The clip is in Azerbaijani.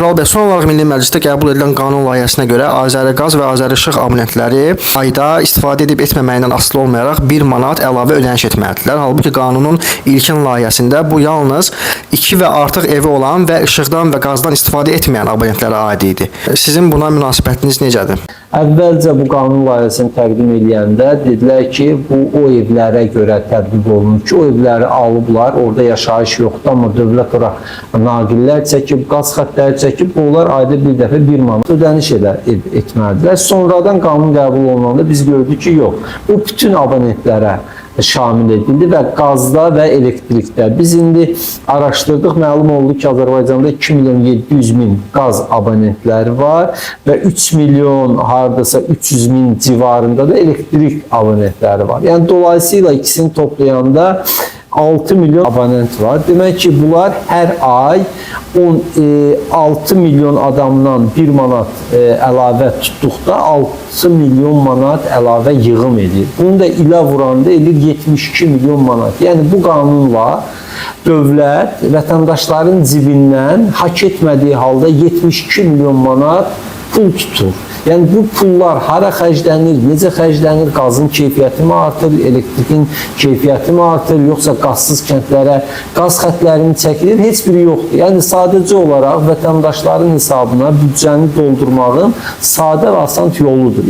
Tural bəy, son olaraq Milli Məclisdə qəbul edilən qanun layihəsinə görə Azəriqaz və Azərişıq abonentləri ayda istifadə edib etməməyindən asılı olmayaraq 1 manat əlavə ödəniş etməlidirlər. Halbuki qanunun ilkin layihəsində bu yalnız 2 və artıq evi olan və işıqdan və qazdan istifadə etməyən abonentlərə aid idi. Sizin buna münasibətiniz necədir? Əvvəlcə bu qanun layihəsini təqdim edəndə dedilər ki, bu o evlərə görə tətbiq olunur ki, o evləri alıblar, orada yaşayış yoxdur, amma dövlət ora naqillər çəkib, qaz xəttləri çəkib, onlar ayda bir dəfə 1 manat ödəniş etməlidirlər. Sonradan qanun qəbul olunanda biz gördük ki, yox, bu bütün abonentlərə şamil edildi və qazda və elektrikdə. Biz indi araşdırdıq, məlum oldu ki, Azərbaycanda 2.700.000 qaz abonentləri var və 3 milyon, hardasa 300.000 civarında da elektrik abonentləri var. Yəni, dolayısıyla ikisini toplayanda 6 milyon abonent var. Demək ki, bunlar hər ay 6 milyon adamdan 1 manat əlavə tutduqda 6 milyon manat əlavə yığım edir. Bunu da ilə vuranda edir 72 milyon manat. Yəni, bu qanunla dövlət vətəndaşların cibindən hak etmədiyi halda 72 milyon manat pul tutur. Yəni, bu pullar hara xərclənir, necə xərclənir, qazın keyfiyyəti mi artır, elektrikin keyfiyyəti mi artır, yoxsa qazsız kəndlərə qaz xətlərinin çəkilir, heç biri yoxdur. Yəni, sadəcə olaraq vətəndaşların hesabına büdcəni doldurmağın sadə və asan yoludur.